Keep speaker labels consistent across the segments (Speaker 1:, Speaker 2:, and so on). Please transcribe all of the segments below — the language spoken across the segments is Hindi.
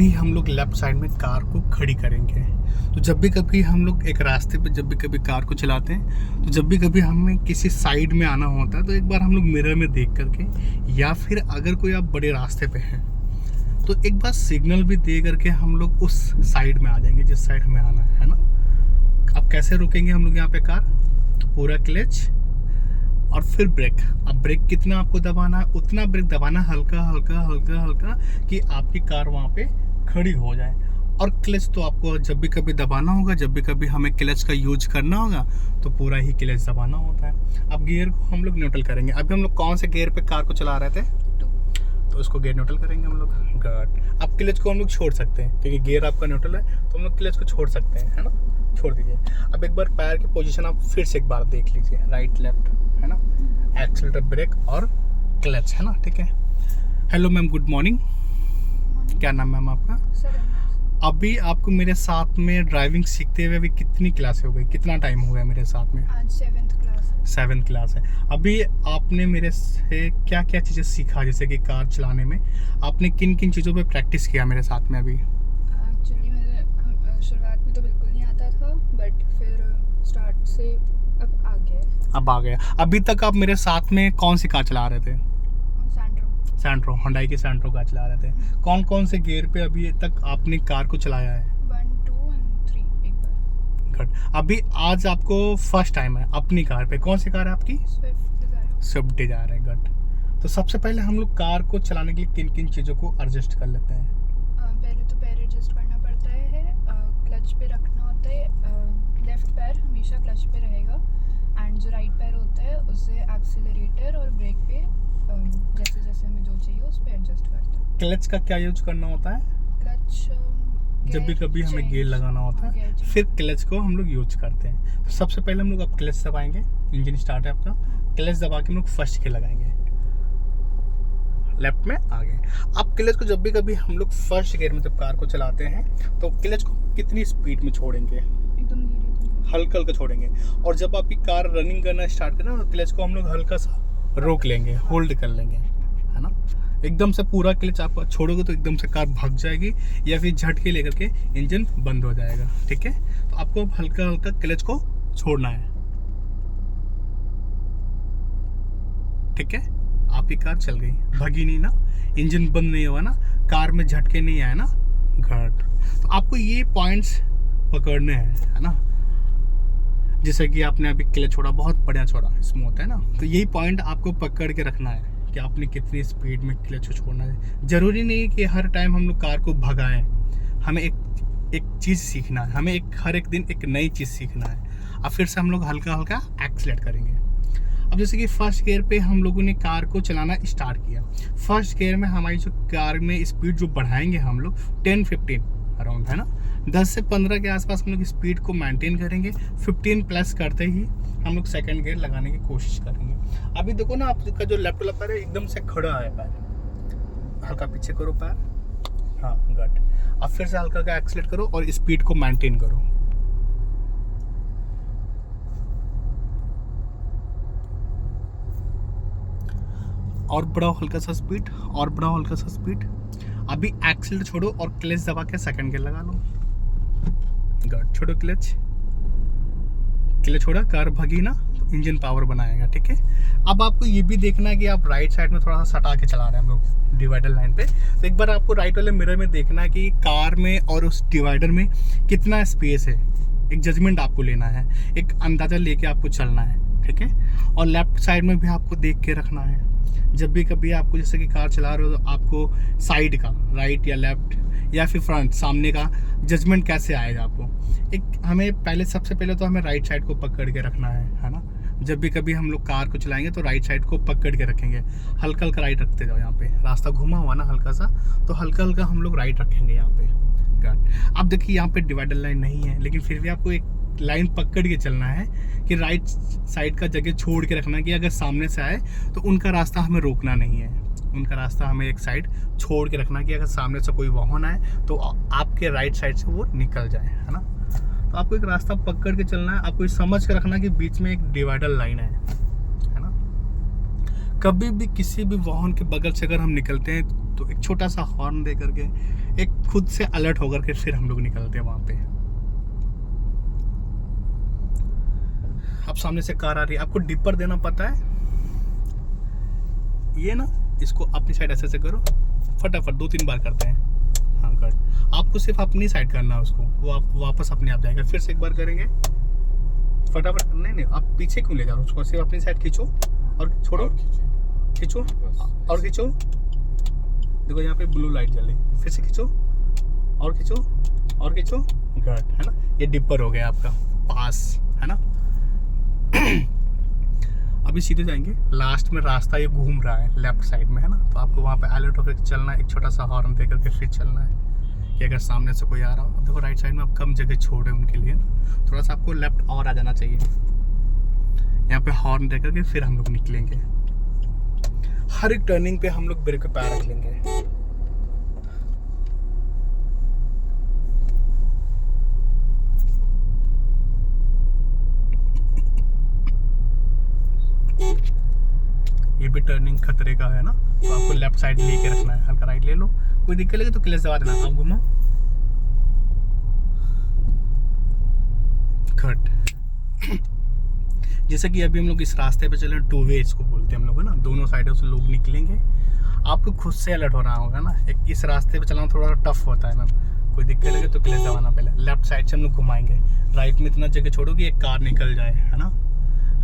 Speaker 1: अभी हम लोग लेफ्ट साइड में कार को खड़ी करेंगे। तो जब भी कभी हम लोग एक रास्ते पे जब भी कभी कार को चलाते हैं, तो जब भी कभी हमें किसी साइड में आना होता है, तो एक बार हम लोग मिरर में देख करके, या फिर अगर कोई आप बड़े रास्ते पे हैं तो एक बार सिग्नल भी दे करके हम लोग उस साइड में आ जाएंगे जिस साइड हमें आना है ना। अब कैसे रोकेंगे हम लोग यहाँ पे कार? तो पूरा क्लच और फिर ब्रेक। अब ब्रेक कितना आपको दबाना है, उतना ब्रेक दबाना, हल्का हल्का हल्का हल्का, कि आपकी कार वहाँ पे खड़ी हो जाए। और क्लच तो आपको जब भी कभी दबाना होगा, जब भी कभी हमें क्लच का यूज करना होगा तो पूरा ही क्लच दबाना होता है। अब गियर को हम लोग न्यूट्रल करेंगे। अभी हम लोग कौन से गियर पे कार को चला रहे थे? तो उसको गियर न्यूट्रल करेंगे हम लोग। गुड। अब क्लच को हम लोग छोड़ सकते हैं क्योंकि गियर आपका न्यूट्रल है, तो हम लोग क्लच को छोड़ सकते हैं, है ना। छोड़ दीजिए। अब एक बार पैर की पोजीशन आप फिर से एक बार देख लीजिए, राइट लेफ्ट, है ना, एक्सीलरेटर, ब्रेक और क्लच, है ना। ठीक है। Hello ma'am, good morning. क्या नाम है मैम आपका? अभी आपको मेरे साथ में ड्राइविंग सीखते हुए अभी कितनी क्लास हो गई, कितना टाइम हो गया मेरे साथ में?
Speaker 2: आज 7th क्लास है।
Speaker 1: अभी आपने मेरे से क्या क्या चीज़ें सीखा, जैसे कि कार चलाने में आपने किन किन चीज़ों पे प्रैक्टिस किया मेरे साथ में? अभी
Speaker 2: एक्चुअली मुझे शुरुआत में तो बिल्कुल नहीं आता था, बट फिर स्टार्ट से अब आ गया।
Speaker 1: अभी तक आप मेरे साथ में कौन सी कार चला रहे थे? सैंट्रो, हुंडई की सैंट्रो कार चला रहे थे। कौन कौन से गियर पे अभी तक आपने कार को चलाया है?
Speaker 2: 1, 2 and 3 एक बार।
Speaker 1: गुड। अभी आज आपको फर्स्ट टाइम है अपनी कार पे। कौन सी कार है आपकी? स्विफ्ट डिजायर है। गुड। तो सबसे पहले हम लोग कार को चलाने के लिए किन किन चीज़ों को एडजस्ट कर लेते हैं?
Speaker 2: पहले तो पैर एडजस्ट करना पड़ता है, क्लच पे रखना होता है, लेफ्ट पैर हमेशा क्लच पे रहेगा, एंड जो राइट पैर होता है उससे एक्सीलरेटर और ब्रेक पे जैसे जैसे हमें जो चाहिए उस पे एडजस्ट करते हैं।
Speaker 1: क्लच का क्या यूज करना होता है?
Speaker 2: क्लच
Speaker 1: जब भी कभी हमें गियर लगाना होता है, फिर क्लच को हम लोग यूज करते हैं। तो सबसे पहले हम लोग अब क्लच दबाएंगे, इंजन स्टार्ट है आपका, क्लच दबा के हम लोग फर्स्ट गियर लगाएंगे, लेफ्ट में आगे। अब क्लच को जब भी कभी हम लोग फर्स्ट गियर में जब कार को चलाते हैं तो क्लच को कितनी स्पीड में छोड़ेंगे?
Speaker 2: एकदम धीरे
Speaker 1: हल्का हल्का छोड़ेंगे। और जब आपकी कार रनिंग करना स्टार्ट करें तो क्लच को हम लोग हल्का सा रोक लेंगे, होल्ड कर लेंगे, है ना। एकदम से पूरा क्लच आप छोड़ोगे तो एकदम से कार भाग जाएगी, या फिर झटके लेकर के इंजन बंद हो जाएगा। ठीक है। तो आपको हल्का हल्का क्लच को छोड़ना है। ठीक है। आपकी कार चल गई, भगी नहीं ना, इंजन बंद नहीं हुआ ना, कार में झटके नहीं आए ना। घट। तो आपको ये पॉइंट्स पकड़ने हैं, है ना। जैसे कि आपने अभी क्लच छोड़ा, बहुत बढ़िया छोड़ा, स्मूथ है ना। तो यही पॉइंट आपको पकड़ के रखना है कि आपने कितनी स्पीड में क्लच को छोड़ना है। जरूरी नहीं कि हर टाइम हम लोग कार को भगाएं, हमें एक चीज़ सीखना है, हमें हर एक दिन एक नई चीज़ सीखना है। अब फिर से हम लोग हल्का हल्का एक्सीलरेट करेंगे। अब जैसे कि फर्स्ट गियर पे हम लोगों ने कार को चलाना स्टार्ट किया, फर्स्ट गियर में हमारी जो कार में स्पीड जो बढ़ाएंगे हम लोग 10-15 अराउंड, है ना, 10 से 15 के आसपास हम लोग स्पीड को मेंटेन करेंगे। 15 प्लस करते ही हम लोग सेकंड गियर लगाने की कोशिश करेंगे। अभी देखो ना, आपका जो लेफ्ट वाला पैर है एकदम से खड़ा है, पैर हल्का पीछे करो, पैर, हाँ गुड। अब फिर से हल्का का एक्सीलरेट करो और स्पीड को मेंटेन करो। और बढ़ाओ हल्का सा स्पीड, और बढ़ाओ हल्का सा स्पीड। अभी एक्सीलरेटर छोड़ो और क्लच दबा के सेकंड गियर लगा लो। गुड। छोड़ो क्लच, क्लच छोड़ा, कार भगी ना, तो इंजन पावर बनाएगा। ठीक है। अब आपको ये भी देखना है कि आप राइट साइड में थोड़ा सा सटा के चला रहे हैं हम लोग डिवाइडर लाइन पे, तो एक बार आपको राइट वाले मिरर में देखना है कि कार में और उस डिवाइडर में कितना स्पेस है। एक जजमेंट आपको लेना है, एक अंदाज़ा लेके आपको चलना है। ठीक है। और लेफ्ट साइड में भी आपको देख के रखना है। जब भी कभी आपको जैसे कि कार चला रहे हो तो आपको साइड का, राइट या लेफ्ट या फिर फ्रंट, सामने का जजमेंट कैसे आएगा आपको। एक हमें पहले, सबसे पहले तो हमें राइट साइड को पकड़ के रखना है ना। जब भी कभी हम लोग कार को चलाएंगे तो राइट साइड को पकड़ के रखेंगे, हल्का हल्का राइट रखते जाओ। यहाँ पे रास्ता घुमा हुआ ना हल्का सा, तो हल्का हल्का हम लोग राइट रखेंगे यहाँ पे। अब देखिए यहाँ पे डिवाइडर लाइन नहीं है, लेकिन फिर भी आपको एक लाइन पकड़ के चलना है कि राइट साइड का जगह छोड़ के रखना, कि अगर सामने से आए तो उनका रास्ता हमें रोकना नहीं है, उनका रास्ता हमें एक साइड छोड़ के रखना, कि अगर सामने से कोई वाहन आए तो आपके राइट साइड से वो निकल जाए, है ना। तो आपको एक रास्ता पकड़ के चलना है, आपको समझ के रखना कि बीच में एक डिवाइडर लाइन है ना। कभी भी किसी भी वाहन के बगल से अगर हम निकलते हैं तो एक छोटा सा हॉर्न दे करके एक खुद से अलर्ट होकर के फिर हम लोग निकलते हैं वहाँ पे। अब सामने से कार आ रही है, आपको डिपर देना पता है, ये ना इसको अपनी साइड ऐसे करो, फटाफट 2-3 बार करते हैं। हाँ कट, आपको सिर्फ अपनी साइड करना है उसको, वो आप वापस अपने आप जाएगा। फिर से एक बार करेंगे फटाफट, नहीं आप पीछे क्यों ले जा रहे हो उसको, सिर्फ अपनी साइड खींचो और छोड़ो, खींचो और खींचो। देखो यहाँ पे ब्लू लाइट जल रही, फिर से खींचो और खींचो और खींचो, गुड, है ना। ये डिपर हो गया आपका पास, है ना। अभी सीधे जाएंगे, लास्ट में रास्ता ये घूम रहा है लेफ्ट साइड में, है ना। तो आपको वहाँ पे अलर्ट होकर चलना है, एक छोटा सा हॉर्न दे करके फिर चलना है कि अगर सामने से कोई आ रहा हो। देखो राइट साइड में आप कम जगह छोड़ रहे हैं उनके लिए, थोड़ा सा आपको लेफ्ट और आ जाना चाहिए। यहाँ पे हॉर्न दे करके फिर हम लोग निकलेंगे। हर एक टर्निंग पे हम लोग ब्रेक पे पैर रख लेंगे। ये भी टर्निंग खतरे का है ना, तो आपको लेफ्ट साइड लेके रखना है, हल्का राइट ले लो, कोई दिक्कत लगे तो क्लच दबा देना। आप घुमाओ, कट। जैसे कि अभी हम लोग इस रास्ते पे चल रहे हैं, 2 वे इसको बोलते हैं हम लोग, है ना। दोनों साइडों से लोग निकलेंगे, आपको खुद से अलर्ट होना होगा ना। एक इस रास्ते पे चलना थोड़ा टफ होता है ना, कोई दिक्कत लगे तो क्लच दबाना पहले। लेफ्ट साइड से हम लोग घुमाएंगे, राइट में इतना जगह छोड़ो कि एक कार निकल जाए, है ना।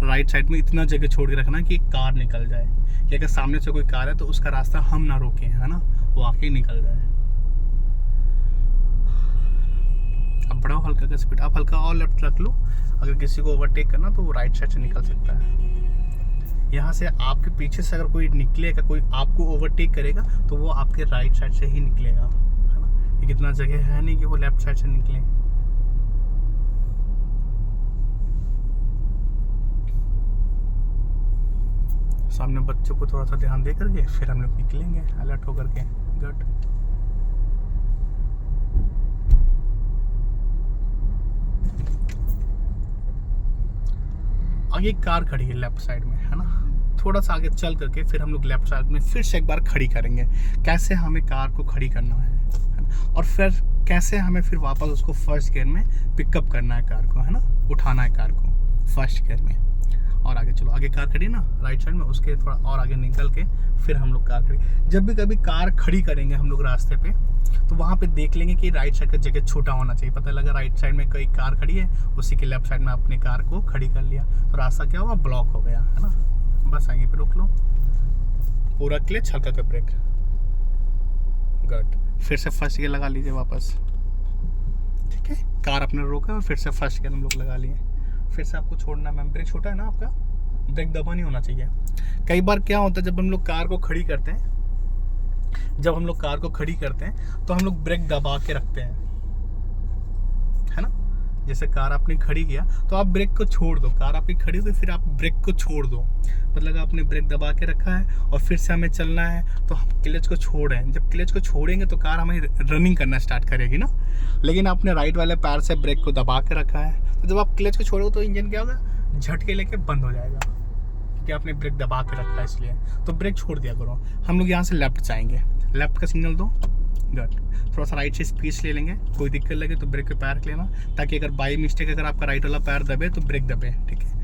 Speaker 1: राइट साइड में इतना जगह छोड़ के रखना कि एक कार निकल जाए, कि अगर सामने से कोई कार है तो उसका रास्ता हम ना रोकें, है ना, वो आके निकल जाए। अब बढ़ाओ हल्का का स्पीड, आप हल्का और लेफ्ट रख लो। अगर किसी को ओवरटेक करना तो वो राइट साइड से निकल सकता है। यहाँ से आपके पीछे से अगर कोई निकलेगा, कोई आपको ओवरटेक करेगा तो वो आपके राइट साइड से ही निकलेगा, है ना। ये कितना जगह है नहीं कि वो लेफ्ट साइड से निकले। सामने बच्चों को थोड़ा सा ध्यान दे करके फिर हम लोग निकलेंगे अलर्ट होकर के, गुड। आगे एक कार खड़ी है लेफ्ट साइड में, है ना। थोड़ा सा आगे चल करके फिर हम लोग लेफ्ट साइड में फिर से एक बार खड़ी करेंगे, कैसे हमें कार को खड़ी करना है ना? और फिर कैसे हमें फिर वापस उसको फर्स्ट गियर में पिकअप करना है कार को, है ना, उठाना है कार को फर्स्ट गियर में। और आगे चलो, आगे कार खड़ी ना राइट साइड में, उसके थोड़ा और आगे निकल के फिर हम लोग कार खड़ी। जब भी कभी कार खड़ी करेंगे हम लोग रास्ते पे, तो वहाँ पे देख लेंगे कि राइट साइड का जगह छोटा होना चाहिए। पता लगा राइट साइड में कोई कार खड़ी है, उसी के लेफ्ट साइड में अपने कार को खड़ी कर लिया, तो रास्ता क्या हुआ, ब्लॉक हो गया, है ना। बस आगे पे रोक लो, पूरा क्लच, हल्का का ब्रेक, गुड। फिर से फर्स्ट गियर लगा लीजिए वापस, ठीक है। कार अपने रोका और फिर से फर्स्ट गियर हम लोग लगा लिए। फिर से आपको छोड़ना है, ब्रेक छोटा है ना आपका, ब्रेक दबा नहीं होना चाहिए। कई बार क्या होता है, जब हम लोग कार को खड़ी करते हैं, तो हम लोग ब्रेक दबा के रखते हैं, है ना। जैसे कार आपने खड़ी किया तो आप ब्रेक को छोड़ दो, कार आपकी खड़ी तो फिर आप ब्रेक को छोड़ दो, मतलब आपने ब्रेक दबा के रखा है और फिर से हमें चलना है तो हम क्लच को छोड़ रहे हैं। जब क्लच को छोड़ेंगे तो कार हमें रनिंग करना स्टार्ट करेगी ना, लेकिन आपने राइट वाले पैर से ब्रेक को दबा के रखा है, तो जब आप क्लच को छोड़ोगे तो इंजन क्या होगा, झटके लेके बंद हो जाएगा, क्योंकि आपने ब्रेक दबा के रखा है इसलिए। तो ब्रेक छोड़ दिया करो। हम लोग यहाँ से लेफ्ट जाएंगे, लेफ्ट का सिग्नल दो, गुड। थोड़ा सा राइट से स्पीड ले लेंगे, कोई दिक्कत लगे तो ब्रेक पे पैर रख लेना, ताकि अगर बाई मिस्टेक अगर आपका राइट वाला पैर दबे तो ब्रेक दबे, ठीक है।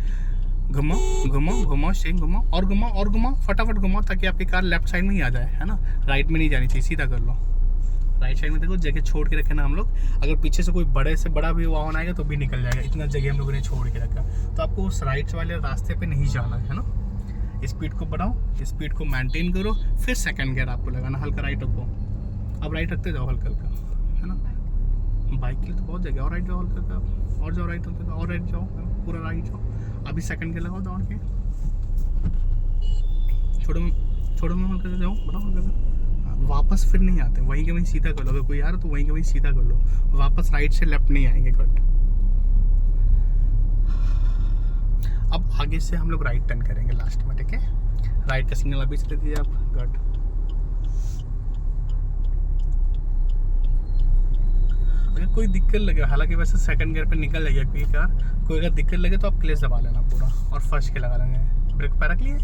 Speaker 1: घुमाओ घुमाओ घुमाओ, सेम घुमाओ और घुमाओ और घुमाओ, फटाफट घुमाओ, ताकि आपकी कार लेफ्ट साइड में ही आ जाए, है ना। राइट में नहीं जानी चाहिए, सीधा कर लो। राइट साइड में देखो जगह छोड़ के रखे ना हम लोग, अगर पीछे से कोई बड़े से बड़ा भी वाहन आएगा तो भी निकल जाएगा, इतना जगह हम लोगों ने छोड़ के रखा। तो आपको उस राइट वाले रास्ते पे नहीं जाना है ना। स्पीड को बढ़ाओ, स्पीड को मेंटेन करो, फिर सेकंड गियर आपको लगाना, हल्का राइट रखो। अब राइट रखते जाओ हल्का हल्का, है ना। बाइक के लिए तो बहुत जगह, और राइट जाओ हल्का हल्का, और जाओ राइट हल्का, और राइट जाओ, पूरा राइट जाओ। अभी सेकंड गियर लगाओ दौड़ के, छोड़ो में हल्का जाओ, बढ़ाओ हल्का। वापस फिर नहीं आते, वहीं के वहीं सीधा कर लो। अगर कोई आ रहा तो वहीं के वहीं सीधा कर लो, वापस राइट से लेफ्ट नहीं आएंगे, कट। अब आगे से हम लोग राइट टर्न करेंगे लास्ट में, ठीक है। राइट का सिग्नल अभी से दे दीजिए आप, गुड। अगर कोई दिक्कत लगे, हालांकि वैसे सेकंड गियर पे निकल जाएगी कोई कार, कोई अगर दिक्कत लगे तो आप क्लच दबा लेना पूरा और फर्स्ट के लगा लेंगे। ब्रेक पे रख लिए,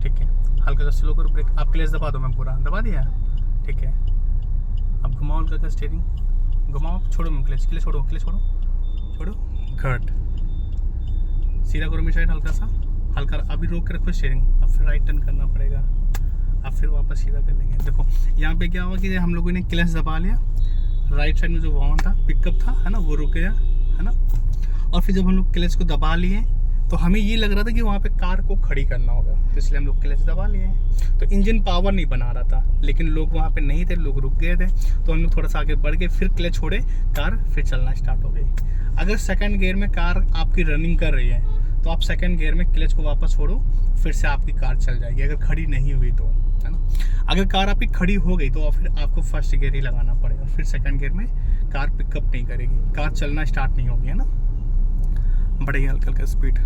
Speaker 1: ठीक है। हल्का सा स्लो करो ब्रेक, आप क्लच दबा दो, मैं पूरा दबा दिया, ठीक है, अब घुमाओ हल्का का स्टीयरिंग, घुमाओ, छोड़ो क्लच, क्लच छोड़ो, क्लच छोड़ो, छोड़ो, घट, सीधा करो मेरी साइड हल्का सा, हल्का, अभी रोक के रखो स्टीयरिंग, अब फिर राइट टर्न करना पड़ेगा, अब फिर वापस सीधा कर लेंगे। देखो यहाँ पे क्या हुआ कि हम लोगों ने क्लच दबा लिया, राइट साइड में जो वाहन था, पिकअप था, है ना, वो रुक गया, है ना, और फिर जब हम लोग क्लच को दबा लिए तो हमें ये लग रहा था कि वहाँ पे कार को खड़ी करना होगा, तो इसलिए हम लोग क्लच दबा लिए, तो इंजन पावर नहीं बना रहा था, लेकिन लोग वहाँ पे नहीं थे, लोग रुक गए थे, तो हम लोग थोड़ा सा आगे बढ़ के फिर क्लच छोड़े, कार फिर चलना स्टार्ट हो गई। अगर सेकंड गियर में कार आपकी रनिंग कर रही है तो आप सेकंड गियर में क्लच को वापस छोड़ो, फिर से आपकी कार चल जाएगी, अगर खड़ी नहीं हुई तो, है ना। अगर कार आपकी खड़ी हो गई तो फिर आपको फर्स्ट गियर ही लगाना पड़ेगा, फिर सेकंड गियर में कार पिकअप नहीं करेगी, कार चलना स्टार्ट नहीं होगी, है ना। बढ़ेगी हल्का हल्का स्पीड,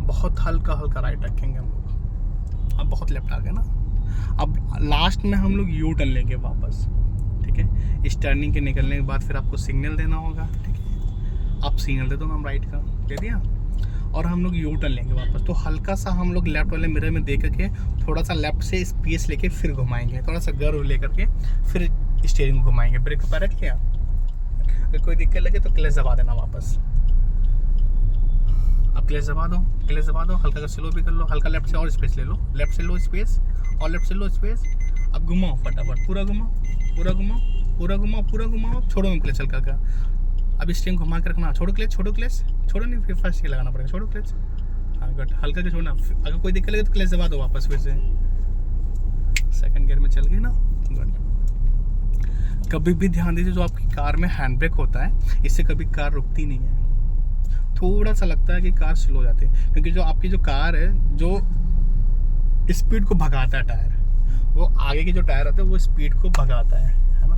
Speaker 1: बहुत हल्का हल्का राइट रखेंगे हम लोग, अब बहुत लेफ्ट आ गए ना। अब लास्ट में हम लोग यू टर्न लेंगे वापस, ठीक है, इस टर्निंग के निकलने के बाद फिर आपको सिग्नल देना होगा, ठीक है, आप सिग्नल दे दो, हम राइट का दे दिया, और हम लोग यू टर्न लेंगे वापस, तो हल्का सा हम लोग लेफ्ट वाले मिरर में देख करके थोड़ा सा लेफ्ट से स्पेस लेके फिर घुमाएंगे, थोड़ा सा गर्व लेकर के फिर स्टीयरिंग को घुमाएंगे, ब्रेक पर रख लिया, अगर कोई दिक्कत लगे तो क्लच दबा देना वापस, अब क्लच दबा दो, क्लच दबा दो, हल्का का स्लो भी कर लो, हल्का लेफ्ट से और स्पेस ले लो, लेफ्ट से लो स्पेस और लेफ्ट से लो स्पेस, अब घुमाओ फटाफट, पूरा घुमाओ, पूरा घुमाओ, पूरा घुमाओ, पूरा घुमाओ, छोड़ो क्लच हल्का का, अब स्टीयरिंग घुमा के रखना, छोड़ो क्लच, छोड़ो क्लच, छोड़ो नहीं, फिर फर्स्ट ही लगाना पड़ेगा, छोड़ो क्लच, हाँ गट, हल्का का छोड़ना, अगर कोई दिक्कत लगे तो क्लच दबा दो वापस, फिर से सेकंड गियर में चल गई ना, गट। कभी भी ध्यान दीजिए, जो आपकी कार में हैंड ब्रेक होता है, इससे कभी कार रुकती नहीं है, थोड़ा सा लगता है कि कार स्लो हो जाती है, क्योंकि जो आपकी जो कार है, जो स्पीड को भगाता है टायर, वो आगे के जो टायर होते हैं वो स्पीड को भगाता है ना,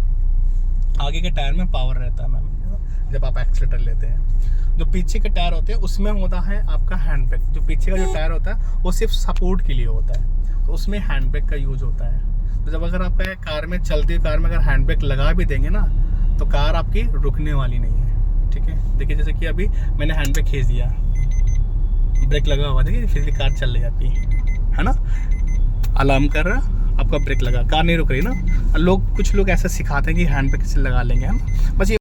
Speaker 1: आगे के टायर में पावर रहता है मैम, जब आप एक्सीलेटर लेते हैं। जो पीछे के टायर होते हैं उसमें होता है आपका हैंड ब्रेक, जो पीछे का जो टायर होता है वो सिर्फ सपोर्ट के लिए होता है, तो उसमें हैंड ब्रेक का यूज होता है। तो जब अगर आपका कार में, चलती हुई कार में अगर हैंड ब्रेक लगा भी देंगे ना, तो कार आपकी रुकने वाली नहीं है, ठीक है। देखिए जैसे कि अभी मैंने हैंड ब्रेक खींच दिया, ब्रेक लगा हुआ, देखिए फिर भी कार चल रही जाती है ना, अलार्म कर रहा, आपका ब्रेक लगा, कार नहीं रुक रही ना। कुछ लोग ऐसा सिखाते हैं कि हैंड ब्रेक से लगा लेंगे, है ना, बस ये